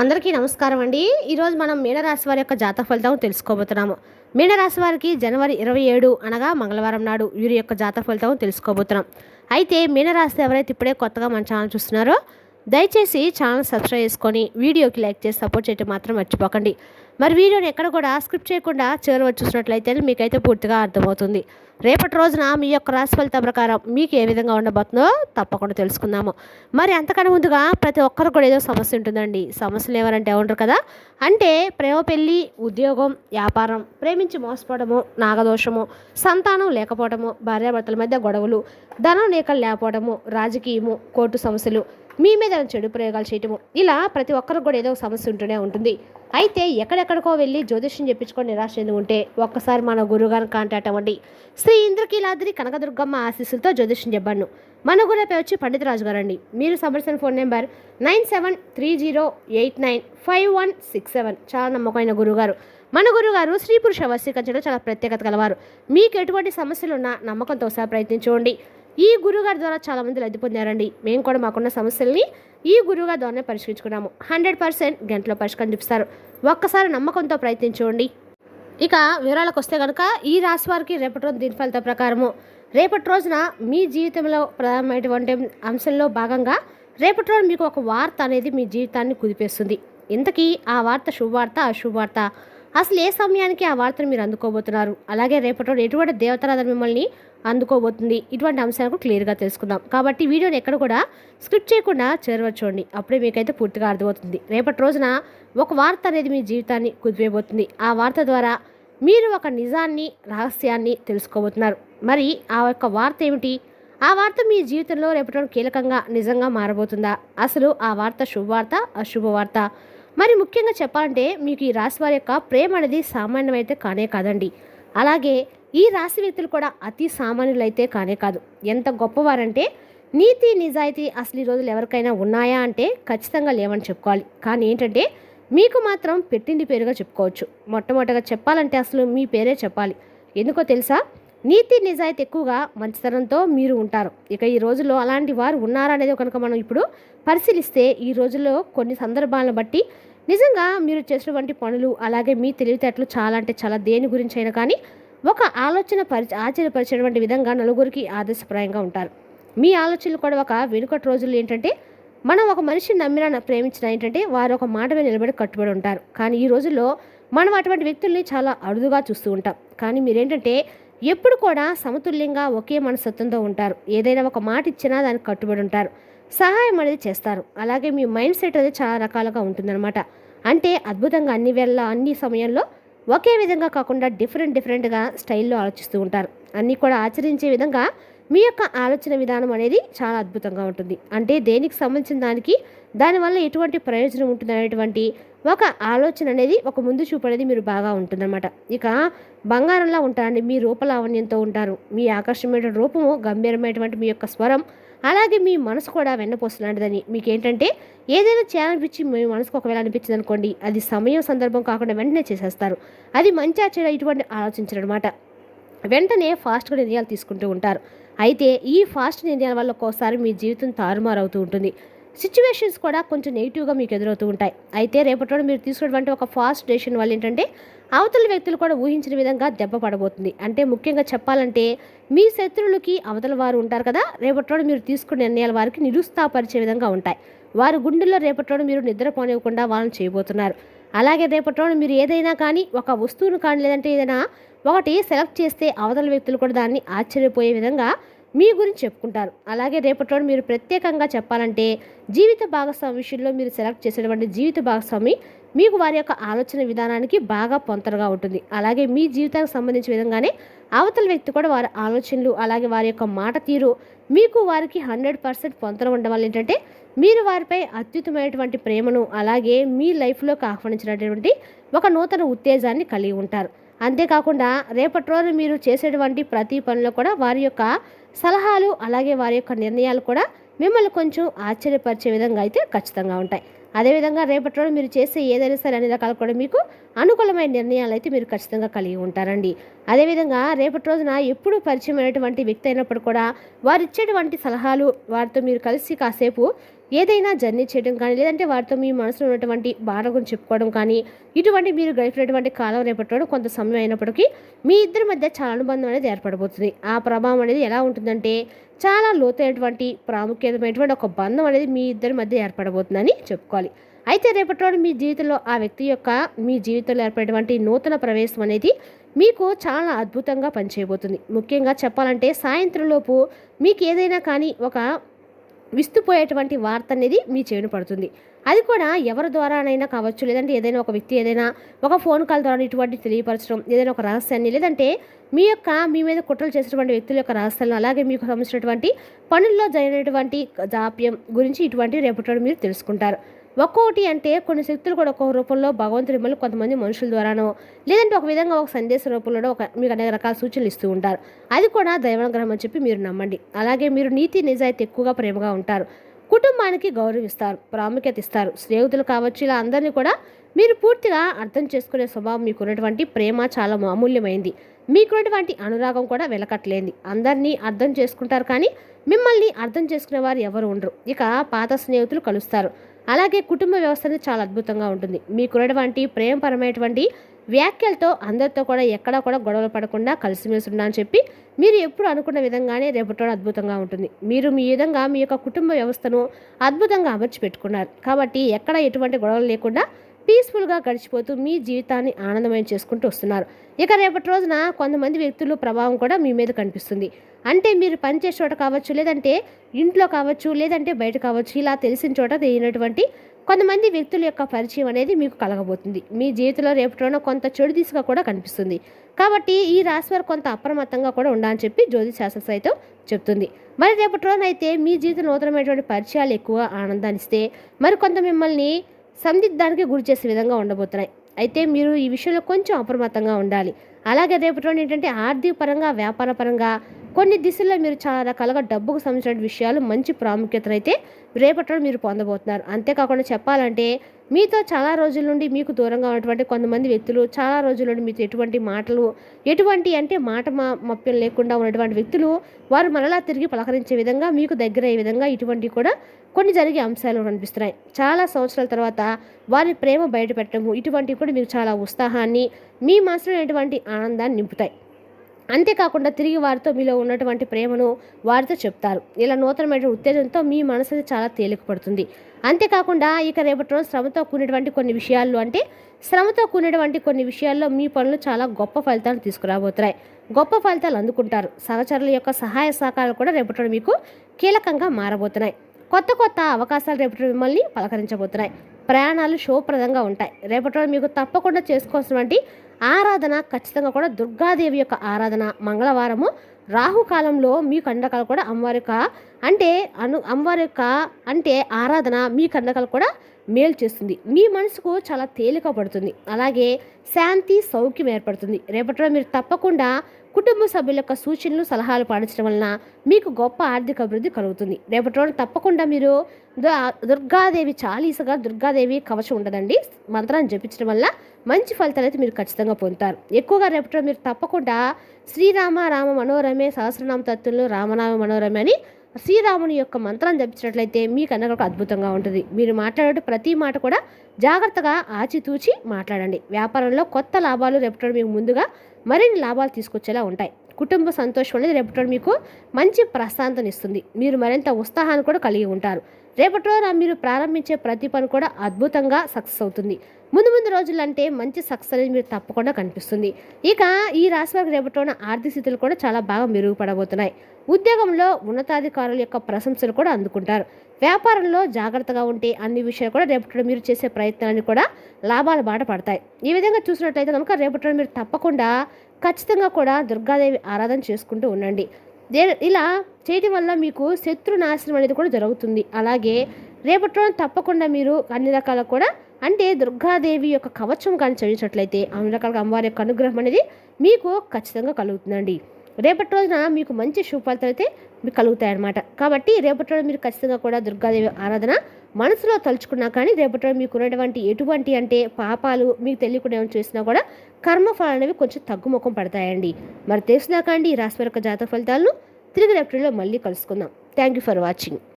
అందరికీ నమస్కారం అండి. ఈరోజు మనం మీనరాశి వారి యొక్క జాతక ఫలితం తెలుసుకోబోతున్నాము. మీనరాశి వారికి జనవరి 27 అనగా మంగళవారం నాడు వీరి యొక్క జాతక ఫలితం తెలుసుకోబోతున్నాం. అయితే మీనరాశి ఎవరైతే ఇప్పుడే కొత్తగా మన ఛానల్ చూస్తున్నారో దయచేసి ఛానల్ సబ్స్క్రైబ్ చేసుకొని వీడియోకి లైక్ చేసి సపోర్ట్ చేయడం మాత్రం మర్చిపోకండి. మరి వీడియోని ఎక్కడ కూడా స్క్రిప్ట్ చేయకుండా చివరి చూసినట్లయితే మీకైతే పూర్తిగా అర్థమవుతుంది. రేపటి రోజున మీ యొక్క రాశి ఫలితం ప్రకారం మీకు ఏ విధంగా ఉండబోతుందో తప్పకుండా తెలుసుకుందాము. మరి అంతకన్నా ముందుగా ప్రతి ఒక్కరు కూడా ఏదో సమస్య ఉంటుందండి. సమస్యలు ఎవరంటే ఉంటారు కదా, అంటే ప్రేమ, పెళ్ళి, ఉద్యోగం, వ్యాపారం, ప్రేమించి మోసపోవడము, నాగదోషము, సంతానం లేకపోవడము, భార్యాభర్తల మధ్య గొడవలు, ధనం లేకపోవడము, రాజకీయము, కోర్టు సమస్యలు, మీ మీద చెడు ప్రయోగాలు చేయటము, ఇలా ప్రతి ఒక్కరికి కూడా ఏదో సమస్య ఉంటూనే ఉంటుంది. అయితే ఎక్కడెక్కడికో వెళ్ళి జ్యోతిష్యం చెప్పించుకొని నిరాశ చెంది ఉంటే ఒక్కసారి మన గురువుగారిని కాంటాక్ట్ అవ్వండి. శ్రీ ఇంద్రకీలాద్రి కనకదుర్గమ్మ ఆశీస్సులతో జ్యోతిష్యం చెప్పాను. మన గురుపై వచ్చి పండిత రాజు గారు అండి. మీరు సంప్రదించిన ఫోన్ నెంబర్ 9730895167. చాలా నమ్మకమైన గురుగారు. మన గురుగారు స్త్రీ పురుష వశీకరించడం చాలా ప్రత్యేకత కలవారు. మీకు ఎటువంటి సమస్యలు ఉన్నా నమ్మకంతో ఒకసారి ప్రయత్నించుకోండి. ఈ గురుగారి ద్వారా చాలామంది లబ్ధి పొందారండి. మేము కూడా మాకున్న సమస్యల్ని ఈ గురువుగారి ద్వారానే పరిష్కరించుకున్నాము. 100% గంటలో పరిష్కారం చూపిస్తారు. ఒక్కసారి నమ్మకంతో ప్రయత్నించుకోండి. ఇక వివరాలకు వస్తే కనుక ఈ రాశి వారికి రేపటి రోజు దీని ఫలిత ప్రకారము రేపటి రోజున మీ జీవితంలో ప్రధానమైనటువంటి అంశంలో భాగంగా రేపటి రోజు మీకు ఒక వార్త అనేది మీ జీవితాన్ని కుదిపేస్తుంది. ఇంతకీ ఆ వార్త శుభవార్త అశుభవార్త, అసలు ఏ సమయానికి ఆ వార్తను మీరు అందుకోబోతున్నారు, అలాగే రేపటి రోజు ఎటువంటి దేవతారాధన మిమ్మల్ని అందుకోబోతుంది, ఇటువంటి అంశాలకు క్లియర్గా తెలుసుకుందాం. కాబట్టి వీడియోని ఎక్కడ కూడా స్క్రిప్ట్ చేయకుండా చేరవచ్చండి. అప్పుడే మీకైతే పూర్తిగా అర్థమవుతుంది. రేపటి రోజున ఒక వార్త అనేది మీ జీవితాన్ని కుదిపేయబోతుంది. ఆ వార్త ద్వారా మీరు ఒక నిజాన్ని, రహస్యాన్ని తెలుసుకోబోతున్నారు. మరి ఆ యొక్క వార్త ఏమిటి? ఆ వార్త మీ జీవితంలో రేపటి రోజు కీలకంగా నిజంగా మారబోతుందా? అసలు ఆ వార్త శుభవార్త అశుభవార్త? మరి ముఖ్యంగా చెప్పాలంటే మీకు ఈ రాశి వారి యొక్క ప్రేమ అనేది సామాన్యమైతే కానే కాదండి. అలాగే ఈ రాశి వ్యక్తులు కూడా అతి సామాన్యులైతే కానే కాదు. ఎంత గొప్పవారంటే నీతి నిజాయితీ అసలు ఈ రోజులు ఎవరికైనా ఉన్నాయా అంటే ఖచ్చితంగా లేవని చెప్పుకోవాలి. కానీ ఏంటంటే మీకు మాత్రం పెట్టింది పేరుగా చెప్పుకోవచ్చు. మొట్టమొదటిగా చెప్పాలంటే అసలు మీ పేరే చెప్పాలి. ఎందుకో తెలుసా? నీతి నిజాయితీ ఎక్కువగా మంచితనంతో మీరు ఉంటారు. ఇక ఈ రోజుల్లో అలాంటి వారు ఉన్నారా అనేది కనుక మనం ఇప్పుడు పరిశీలిస్తే ఈ రోజుల్లో కొన్ని సందర్భాలను బట్టి నిజంగా మీరు చేసినటువంటి పనులు అలాగే మీ తెలివితేటలు చాలా అంటే చాలా దేని గురించి అయినా కానీ ఒక ఆలోచన ఆశ్చర్యపరిచేటువంటి విధంగా నలుగురికి ఆదర్శప్రాయంగా ఉంటారు. మీ ఆలోచనలు కూడా ఒక వెనుకటి రోజుల్లో ఏంటంటే మనం ఒక మనిషిని నమ్మిన ప్రేమించిన ఏంటంటే వారు ఒక మాట మీద నిలబడి కట్టుబడి ఉంటారు. కానీ ఈ రోజుల్లో మనం అటువంటి వ్యక్తుల్ని చాలా అరుదుగా చూస్తూ ఉంటాం. కానీ మీరేంటంటే ఎప్పుడు కూడా సమతుల్యంగా ఒకే మనస్తత్వంతో ఉంటారు. ఏదైనా ఒక మాట ఇచ్చినా దానికి కట్టుబడి ఉంటారు. సహాయం అనేది చేస్తారు. అలాగే మీ మైండ్ సెట్ అనేది చాలా రకాలుగా ఉంటుందన్నమాట. అంటే అద్భుతంగా అన్ని వేళ అన్ని సమయంలో ఒకే విధంగా కాకుండా డిఫరెంట్గా స్టైల్లో ఆలోచిస్తూ ఉంటారు. అన్నీ కూడా ఆచరించే విధంగా మీ యొక్క ఆలోచన విధానం అనేది చాలా అద్భుతంగా ఉంటుంది. అంటే దేనికి సంబంధించిన దానివల్ల ఎటువంటి ప్రయోజనం ఉంటుంది అనేటువంటి ఒక ఆలోచన అనేది ఒక ముందు చూపు అనేది మీరు బాగా ఉంటుందన్నమాట. ఇక బంగారంలా ఉంటారండి. మీ రూపలావణ్యంతో ఉంటారు. మీ ఆకర్షణమైన రూపము, గంభీరమైనటువంటి మీ యొక్క స్వరం, అలాగే మీ మనసు కూడా వెన్నపోసలాంటిదని. మీకు ఏంటంటే ఏదైనా చేయాలనిపించి మీ మనసుకు ఒకవేళ అనిపించింది అనుకోండి, అది సమయం సందర్భం కాకుండా వెంటనే చేసేస్తారు. అది మంచి చెడు ఇటువంటి ఆలోచించరు అనమాట. వెంటనే ఫాస్ట్గా నిర్ణయాలు తీసుకుంటూ ఉంటారు. అయితే ఈ ఫాస్ట్ నిర్ణయాల వల్ల ఒక్కోసారి మీ జీవితం తారుమారు అవుతూ ఉంటుంది. సిచ్యువేషన్స్ కూడా కొంచెం నెగిటివ్గా మీకు ఎదురవుతూ ఉంటాయి. అయితే రేపటి మీరు తీసుకున్నటువంటి ఒక ఫాస్ట్ డెసిషన్ వల్ల ఏంటంటే అవతల వ్యక్తులు కూడా ఊహించిన విధంగా దెబ్బ పడబోతుంది. అంటే ముఖ్యంగా చెప్పాలంటే మీ శత్రువులకి అవతల వారు ఉంటారు కదా, రేపటి మీరు తీసుకునే నిర్ణయాలు వారికి నిరుత్సాహపరిచే విధంగా ఉంటాయి. వారి గుండెల్లో రేపటి మీరు నిద్రపోనివ్వకుండా వాళ్ళని చేయబోతున్నారు. అలాగే రేపటి మీరు ఏదైనా కానీ ఒక వస్తువును కానీ లేదంటే ఏదైనా ఒకటి సెలెక్ట్ చేస్తే అవతల వ్యక్తులు కూడా దాన్ని ఆశ్చర్యపోయే విధంగా మీ గురించి చెప్పుకుంటారు. అలాగే రేపటి మీరు ప్రత్యేకంగా చెప్పాలంటే జీవిత భాగస్వామి విషయంలో మీరు సెలెక్ట్ చేసేటువంటి జీవిత భాగస్వామి మీకు వారి యొక్క ఆలోచన విధానానికి బాగా పొంతరగా ఉంటుంది. అలాగే మీ జీవితానికి సంబంధించిన విధంగానే అవతల వ్యక్తి కూడా వారి ఆలోచనలు అలాగే వారి యొక్క మాట తీరు మీకు వారికి 100% పొంతన ఉండడం వల్ల ఏంటంటే మీరు వారిపై అత్యుత్తమైనటువంటి ప్రేమను అలాగే మీ లైఫ్లోకి ఆహ్వానించినటువంటి ఒక నూతన ఉత్తేజాన్ని కలిగి ఉంటారు. అంతేకాకుండా రేపటి రోజు మీరు చేసేటువంటి ప్రతి పనిలో కూడా వారి యొక్క సలహాలు అలాగే వారి యొక్క నిర్ణయాలు కూడా మిమ్మల్ని కొంచెం ఆశ్చర్యపరిచే విధంగా అయితే ఖచ్చితంగా ఉంటాయి. అదేవిధంగా రేపటి రోజు మీరు చేసే ఏదైనా సరే అన్ని రకాలు కూడా మీకు అనుకూలమైన నిర్ణయాలు అయితే మీరు ఖచ్చితంగా కలిగి ఉంటారండి. అదేవిధంగా రేపటి రోజున ఎప్పుడు పరిచయమైనటువంటి వ్యక్తి అయినప్పుడు కూడా వారు ఇచ్చేటువంటి సలహాలు వారితో మీరు కలిసి కాసేపు ఏదైనా జర్నీ చేయడం కానీ, లేదంటే వారితో మీ మనసులో ఉన్నటువంటి బాధ గురించి చెప్పుకోవడం కానీ, ఇటువంటి మీరు గడిపినటువంటి కాలం రేపట్లో కొంత సమయం అయినప్పటికీ మీ ఇద్దరి మధ్య చాలా అనుబంధం అనేది ఏర్పడబోతుంది. ఆ ప్రభావం అనేది ఎలా ఉంటుందంటే చాలా లోతైనటువంటి ప్రాముఖ్యతమైనటువంటి ఒక బంధం అనేది మీ ఇద్దరి మధ్య ఏర్పడబోతుందని చెప్పుకోవాలి. అయితే రేపట్లో మీ జీవితంలో ఆ వ్యక్తి యొక్క మీ జీవితంలో ఏర్పడేటువంటి నూతన ప్రవేశం అనేది మీకు చాలా అద్భుతంగా పనిచేయబోతుంది. ముఖ్యంగా చెప్పాలంటే సాయంత్రంలోపు మీకు ఏదైనా కానీ ఒక విస్తుపోయేటువంటి వార్త అనేది మీ చెవిన పడుతుంది. అది కూడా ఎవరి ద్వారానైనా కావచ్చు, లేదంటే ఏదైనా ఒక వ్యక్తి ఏదైనా ఒక ఫోన్ కాల్ ద్వారా ఇటువంటి తెలియపరచడం, ఏదైనా ఒక రహస్యాన్ని, లేదంటే మీ మీద కుట్రలు చేసినటువంటి వ్యక్తుల యొక్క రహస్యాలను, అలాగే మీకు సంబంధించినటువంటి పనుల్లో జరిగినటువంటి జాప్యం గురించి ఇటువంటి రేపటి మీరు తెలుసుకుంటారు. ఒక్కొక్కటి అంటే కొన్ని శక్తులు కూడా ఒక్కొక్క రూపంలో భగవంతుడి మిమ్మల్ని కొంతమంది మనుషుల ద్వారానో, లేదంటే ఒక విధంగా ఒక సందేశ రూపంలో మీకు అనేక రకాల సూచనలు ఇస్తూ ఉంటారు. అది కూడా దైవానుగ్రహం అని చెప్పి మీరు నమ్మండి. అలాగే మీరు నీతి నిజాయితీ ఎక్కువగా ప్రేమగా ఉంటారు. కుటుంబానికి గౌరవిస్తారు, ప్రాముఖ్యత ఇస్తారు. స్నేహితులు కావచ్చు, ఇలా అందరినీ కూడా మీరు పూర్తిగా అర్థం చేసుకునే స్వభావం మీకున్నటువంటి ప్రేమ చాలా అమూల్యమైంది. మీకున్నటువంటి అనురాగం కూడా వెలకట్లేంది. అందరినీ అర్థం చేసుకుంటారు, కానీ మిమ్మల్ని అర్థం చేసుకునే వారు ఎవరు ఉండరు. ఇక పాత స్నేహితులు కలుస్తారు. అలాగే కుటుంబ వ్యవస్థ అనేది చాలా అద్భుతంగా ఉంటుంది. మీకున్నటువంటి ప్రేమపరమైనటువంటి వ్యాఖ్యలతో అందరితో కూడా ఎక్కడా కూడా గొడవలు పడకుండా కలిసిమెలిసి ఉండాలని చెప్పి మీరు ఎప్పుడు అనుకున్న విధంగానే రేపటి అద్భుతంగా ఉంటుంది. మీరు మీ విధంగా మీ యొక్క కుటుంబ వ్యవస్థను అద్భుతంగా అమర్చి పెట్టుకున్నారు కాబట్టి ఎక్కడ ఎటువంటి గొడవలు లేకుండా పీస్ఫుల్గా గడిచిపోతూ మీ జీవితాన్ని ఆనందమయం చేసుకుంటూ వస్తున్నారు. ఇక రేపటి రోజున కొంతమంది వ్యక్తుల ప్రభావం కూడా మీ మీద కనిపిస్తుంది. అంటే మీరు పనిచేసే చోట కావచ్చు, లేదంటే ఇంట్లో కావచ్చు, లేదంటే బయట కావచ్చు, ఇలా తెలిసిన చోట తెలియనటువంటి కొంతమంది వ్యక్తుల యొక్క పరిచయం అనేది మీకు కలగబోతుంది. మీ జీవితంలో రేపటిలోనూ కొంత చెడు దిశగా కూడా కనిపిస్తుంది. కాబట్టి ఈ రాశి వారు కొంత అప్రమత్తంగా కూడా ఉండాలని చెప్పి జ్యోతిష్ శాస్త్రం సైతం చెప్తుంది. మరి రేపటి రోజునైతే మీ జీవితం నూతనమైనటువంటి పరిచయాలు ఎక్కువ ఆనందాన్ని ఇస్తే మరికొంత మిమ్మల్ని సందిగ్ధానికి గురి చేసే విధంగా ఉండబోతున్నాయి. అయితే మీరు ఈ విషయంలో కొంచెం అప్రమత్తంగా ఉండాలి. అలాగే రేపటి రోజు ఏంటంటే ఆర్థిక పరంగా, వ్యాపార పరంగా కొన్ని దిశల్లో మీరు చాలా రకాలుగా డబ్బుకు సంబంధించిన విషయాలు మంచి ప్రాముఖ్యతను అయితే రేపటి రోజు మీరు పొందబోతున్నారు. అంతేకాకుండా చెప్పాలంటే మీతో చాలా రోజుల నుండి మీకు దూరంగా ఉన్నటువంటి కొంతమంది వ్యక్తులు, చాలా రోజుల నుండి మీతో ఎటువంటి మాటలు, ఎటువంటి అంటే మాట మప్యం లేకుండా ఉన్నటువంటి వ్యక్తులు వారు మరలా తిరిగి పలకరించే విధంగా, మీకు దగ్గర అయ్యే విధంగా ఇటువంటి కూడా కొన్ని జరిగే అంశాలు కనిపిస్తున్నాయి. చాలా సంవత్సరాల తర్వాత వారి ప్రేమ బయటపెట్టడము, ఇటువంటివి కూడా మీకు చాలా ఉత్సాహాన్ని, మీ మనసులో ఎటువంటి ఆనందాన్ని నింపుతాయి. అంతేకాకుండా తిరిగి వారితో మీలో ఉన్నటువంటి ప్రేమను వారితో చెప్తారు. ఇలా నూతనమైన ఉత్తేజంతో మీ మనసు చాలా తేలిక పడుతుంది. అంతేకాకుండా ఇక రేపటి రోజు శ్రమతో కూడినటువంటి కొన్ని విషయాల్లో మీ పనులు చాలా గొప్ప ఫలితాలు తీసుకురాబోతున్నాయి. గొప్ప ఫలితాలు అందుకుంటారు. సహచరుల యొక్క సహాయ సహకారాలు కూడా రేపటి రోజు మీకు కీలకంగా మారబోతున్నాయి. కొత్త అవకాశాలు రేపటి మిమ్మల్ని పలకరించబోతున్నాయి. ప్రయాణాలు శుభప్రదంగా ఉంటాయి. రేపటి రోజు మీకు తప్పకుండా చేసుకోవాల్సినటువంటి ఆరాధన ఖచ్చితంగా కూడా దుర్గాదేవి యొక్క ఆరాధన. మంగళవారము రాహుకాలంలో మీ కండకాలు కూడా అమ్మవారి యొక్క ఆరాధన మీ కండకాలు కూడా మేలు చేస్తుంది. మీ మనసుకు చాలా తేలిక పడుతుంది. అలాగే శాంతి, సౌఖ్యం ఏర్పడుతుంది. రేపటిలో మీరు తప్పకుండా కుటుంబ సభ్యుల యొక్క సూచనలు, సలహాలు పాటించడం వలన మీకు గొప్ప ఆర్థిక అభివృద్ధి కలుగుతుంది. రేపటి రోజు తప్పకుండా మీరు దుర్గాదేవి చాలీసగా దుర్గాదేవి కవచం ఉండదండి, మంత్రాన్ని జపించడం వల్ల మంచి ఫలితాలు అయితే మీరు ఖచ్చితంగా పొందుతారు. ఎక్కువగా రేపటి రోజు మీరు తప్పకుండా శ్రీరామ రామ మనోరమే సహస్రనామ తత్వంలో రామనామ మనోరమే అని శ్రీరాముని యొక్క మంత్రాన్ని జపించినట్లయితే మీకు అన్నగా అద్భుతంగా ఉంటుంది. మీరు మాట్లాడే ప్రతి మాట కూడా జాగ్రత్తగా ఆచితూచి మాట్లాడండి. వ్యాపారంలో కొత్త లాభాలు రేపటి మీకు ముందుగా మరిన్ని లాభాలు తీసుకొచ్చేలా ఉంటాయి. కుటుంబ సంతోషం అనేది రేపటి మీకు మంచి ప్రశాంతనిస్తుంది. మీరు మరింత ఉత్సాహాన్ని కూడా కలిగి ఉంటారు. రేపటి రోజున మీరు ప్రారంభించే ప్రతి పని కూడా అద్భుతంగా సక్సెస్ అవుతుంది. ముందు రోజులంటే మంచి సక్సెస్ అనేది మీరు తప్పకుండా కనిపిస్తుంది. ఇక ఈ రాశి వారికి రేపటి రోజున ఆర్థిక స్థితులు కూడా చాలా బాగా మెరుగుపడబోతున్నాయి. ఉద్యోగంలో ఉన్నతాధికారుల యొక్క ప్రశంసలు కూడా అందుకుంటారు. వ్యాపారంలో జాగ్రత్తగా ఉంటే అన్ని విషయాలు కూడా రేపటి మీరు చేసే ప్రయత్నాన్ని కూడా లాభాల బాట పడతాయి. ఈ విధంగా చూసినట్లయితే కనుక రేపటి మీరు తప్పకుండా ఖచ్చితంగా కూడా దుర్గాదేవి ఆరాధన చేసుకుంటూ ఉండండి. ఇలా చేయడం వల్ల మీకు శత్రు నాశనం అనేది కూడా జరుగుతుంది. అలాగే రేపటి రోజు తప్పకుండా మీరు అన్ని రకాల కూడా దుర్గాదేవి యొక్క కవచం కానీ చదివినట్లయితే అన్ని రకాల అమ్మవారి యొక్క అనుగ్రహం అనేది మీకు ఖచ్చితంగా కలుగుతుందండి. రేపటి రోజున మీకు మంచి శుభఫలితాలు అయితే మీకు కలుగుతాయన్నమాట. కాబట్టి రేపటి రోజు మీరు ఖచ్చితంగా కూడా దుర్గాదేవి ఆరాధన మనసులో తలుచుకున్నా కానీ రేపటి రోజు మీకు ఉన్నటువంటి ఎటువంటి పాపాలు మీకు తెలియకుండా ఏమైనా చేసినా కూడా కర్మఫలాలు అనేవి కొంచెం తగ్గుముఖం పడతాయండి. మరి తెలిసినాక ఈ రాశి యొక్క జాతక ఫలితాలను తిరిగి రేపటిలో మళ్ళీ కలుసుకుందాం. Thank you for watching.